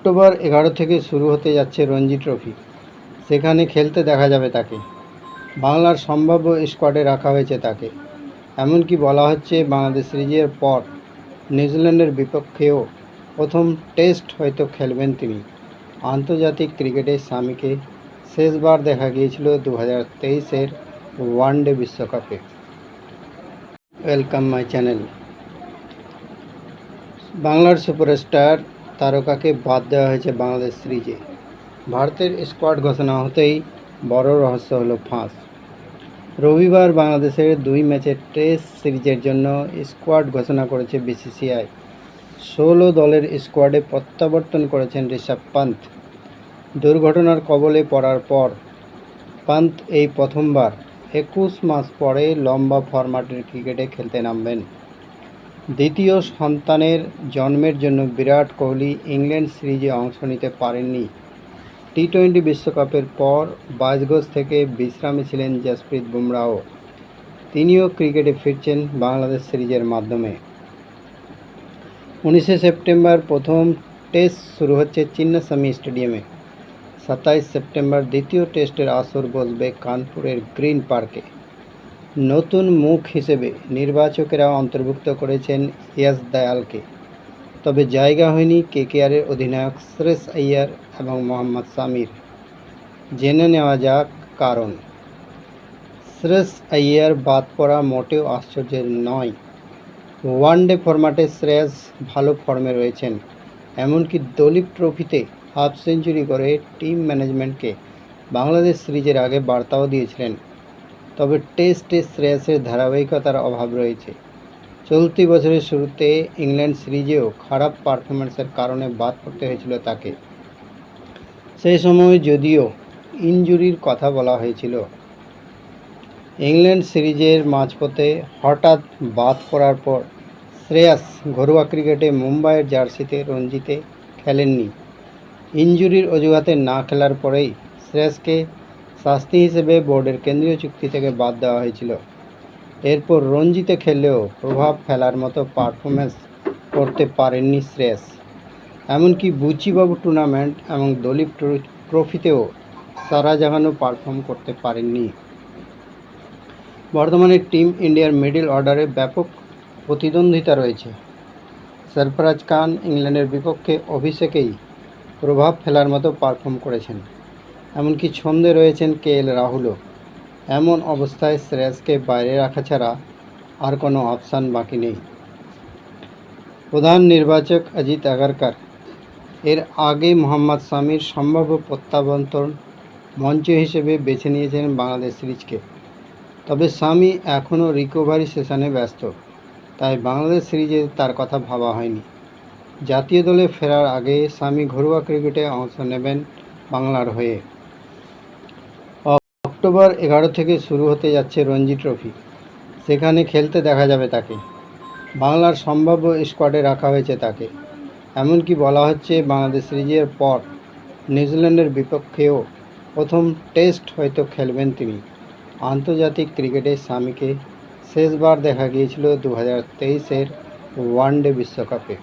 October 11 থেকে শুরু হতে যাচ্ছে রঞ্জি ট্রফি। সেখানে খেলতে দেখা যাবে তাকে। বাংলার সম্ভাব্য স্কোয়াডে রাখা হয়েছে তাকে। এমনকি বলা হচ্ছে বাংলাদেশ সিরিজের পর নিউজিল্যান্ডের বিপক্ষেও প্রথম টেস্ট হয়তো খেলবেন তিনি। আন্তর্জাতিক ক্রিকেটে সামিকে শেষবার দেখা গিয়েছিল 2023-এর ওয়ানডে বিশ্বকাপে। Welcome my channel. বাংলার সুপারস্টার তারকাকে বাদ দেওয়া হয়েছে বাংলাদেশ সিরিজে। ভারতের স্কোয়াড ঘোষণা হতেই বড় রহস্য হলো ফাঁস। রবিবার বাংলাদেশের 2 ম্যাচের টেস্ট সিরিজের জন্য স্কোয়াড ঘোষণা করেছে বিসিসিআই। 16 দলের স্কোয়াডে প্রত্যাবর্তন করেছেন ঋষভ পান্ত। দুর্ঘটনার কবলে পড়ার পর পান্ত এই প্রথমবার 21 মাস পরে লম্বা ফরম্যাটের ক্রিকেটে খেলতে নামবেন। দ্বিতীয় সন্তানের জন্মের জন্য বিরাট কোহলি ইংল্যান্ড সিরিজে অংশ নিতে পারেননি। টি-20 বিশ্বকাপের পর 22 গজ থেকে বিশ্রামে ছিলেন জসপ্রীত বুমরাহ। তিনিও ক্রিকেটে ফিরছেন বাংলাদেশ সিরিজের মাধ্যমে। 19 সেপ্টেম্বর প্রথম টেস্ট শুরু হচ্ছে চিন্নাস্বামী স্টেডিয়ামে। 27 সেপ্টেম্বর দ্বিতীয় টেস্টের আসর বসবে কানপুরের গ্রিন পার্কে। নতুন মুখ হিসেবে নির্বাচকেরা অন্তর্ভুক্ত করেছেন ইয়াশ দয়ালকে। তবে জায়গা হয়নি কেকেআরের অধিনায়ক শ্রেয়স আইয়ার এবং মোহাম্মদ সামির। জেনে নেওয়া যাক কারণ। শ্রেয়স আইয়ার বাদ পড়া মোটেও আশ্চর্যের নয়। ওয়ানডে ফরম্যাটে শ্রেয়স ভালো ফর্মে রয়েছেন। এমনকি দলীপ ট্রফিতে হাফ সেঞ্চুরি করে টিম ম্যানেজমেন্টকে বাংলাদেশ সিরিজের আগে বার্তাও দিয়েছিলেন। তবে টেস্টে শ্রেয়সের ধারাবাহিকতার অভাব রয়েছে। চলতি বছরের শুরুতে ইংল্যান্ড সিরিজেও খারাপ পারফরম্যান্সের কারণে বাদ পড়তে হয়েছিল তাকে। সেই সময় যদিও ইনজুরির কথা বলা হয়েছিল। ইংল্যান্ড সিরিজের মাঝপথে হঠাৎ বাদ পড়ার পর শ্রেয়স ঘরোয়া ক্রিকেটে মুম্বাইয়ের জার্সিতে রঞ্জিতে খেলেননি। ইনজুরির অজুহাতে না খেলার পরেই শ্রেয়সকে শাস্তি হিসেবে বোর্ডের কেন্দ্রীয় চুক্তি থেকে বাদ দেওয়া হয়েছিল। এরপর রঞ্জিতে খেললেও প্রভাব ফেলার মতো পারফরম্যান্স করতে পারেননি শ্রেয়স। এমনকি বুচিবাবু টুর্নামেন্ট এবং দলীপ ট্রফিতেও সারা জাগানো পারফর্ম করতে পারেননি। বর্তমানে টিম ইন্ডিয়ার মিডল অর্ডারে ব্যাপক প্রতিদ্বন্দ্বিতা রয়েছে। সরফরাজ খান ইংল্যান্ডের বিপক্ষে অভিষেকেই প্রভাব ফেলার মতো পারফর্ম করেছেন। এমনকি ছন্দে রয়েছেন কেএল রাহুলও। এমন অবস্থায় শ্রেয়সকে বাইরে রাখা ছাড়া আর কোনো অপশান বাকি নেই। প্রধান নির্বাচক অজিত আগারকার এর আগে মোহাম্মদ সামির সম্ভাব্য প্রত্যাবর্তন মঞ্চ হিসেবে বেছে নিয়েছেন বাংলাদেশ সিরিজকে। তবে সামি এখনও রিকভারি সেশনে ব্যস্ত, তাই বাংলাদেশ সিরিজে তার কথা ভাবা হয়নি। জাতীয় দলে ফেরার আগে সামি ঘরোয়া ক্রিকেটে অংশ নেবেন বাংলার হয়ে। অক্টোবর 11 থেকে শুরু হতে যাচ্ছে রঞ্জি ট্রফি। সেখানে খেলতে দেখা যাবে তাকে। বাংলার সম্ভাব্য স্কোয়াডে রাখা হয়েছে তাকে। এমনকি বলা হচ্ছে বাংলাদেশ সিরিজের পর নিউজিল্যান্ডের বিপক্ষেও প্রথম টেস্ট হয়তো খেলবেন তিনি। আন্তর্জাতিক ক্রিকেটে সামিকে শেষবার দেখা গিয়েছিল 2023-এর ওয়ানডে বিশ্বকাপে।